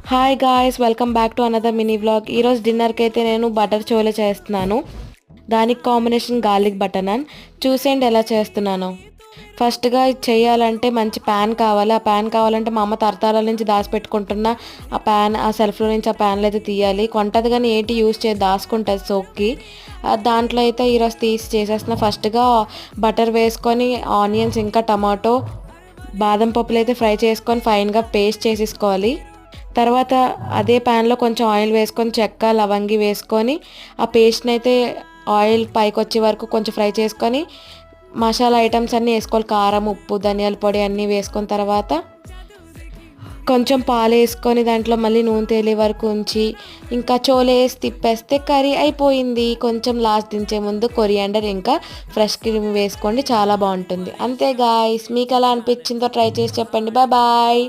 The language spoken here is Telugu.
Hi guys, welcome back to another mini vlog. ఈరోజు డిన్నర్కి అయితే నేను బటర్ చోలే చేస్తున్నాను. దానికి కాంబినేషన్ గార్లిక్ బటర్ నాన్. చూసేయండి ఎలా చేస్తున్నాను. ఫస్ట్గా ఇది చేయాలంటే మంచి ప్యాన్ కావాలి. ఆ ప్యాన్ కావాలంటే మా అమ్మ తరతరాల నుంచి దాచిపెట్టుకుంటున్న ఆ సెల్ఫ్లో నుంచి ఆ ప్యాన్లో అయితే తీయాలి. కొంటది కానీ ఏంటి యూస్ చేసి దాచుకుంటుంది సోక్కి. దాంట్లో అయితే ఈరోజు తీసి చేసేస్తున్నా. ఫస్ట్గా బటర్ వేసుకొని ఆనియన్స్ ఇంకా టమాటో బాదం పప్పులు అయితే ఫ్రై చేసుకొని ఫైన్గా పేస్ట్ చేసేసుకోవాలి. తర్వాత అదే ప్యాన్లో కొంచెం ఆయిల్ వేసుకొని చెక్క లవంగి వేసుకొని ఆ పేస్ట్ని అయితే ఆయిల్ పైకి వచ్చే వరకు కొంచెం ఫ్రై చేసుకొని మసాలా ఐటమ్స్ అన్నీ వేసుకోవాలి. కారం, ఉప్పు, ధనియాల పొడి అన్నీ వేసుకున్న తర్వాత కొంచెం పాలు వేసుకొని దాంట్లో మళ్ళీ నూనె తేలే వరకు ఉంచి ఇంకా చోలే వేసి తిప్పేస్తే కర్రీ అయిపోయింది. కొంచెం లాస్ట్ దించే ముందు కొరియాండర్ ఇంకా ఫ్రెష్ క్రీమ్ వేసుకోండి, చాలా బాగుంటుంది. అంతే గాయ్స్, మీకు ఎలా అనిపించిందో ట్రై చేసి చెప్పండి. Bye bye.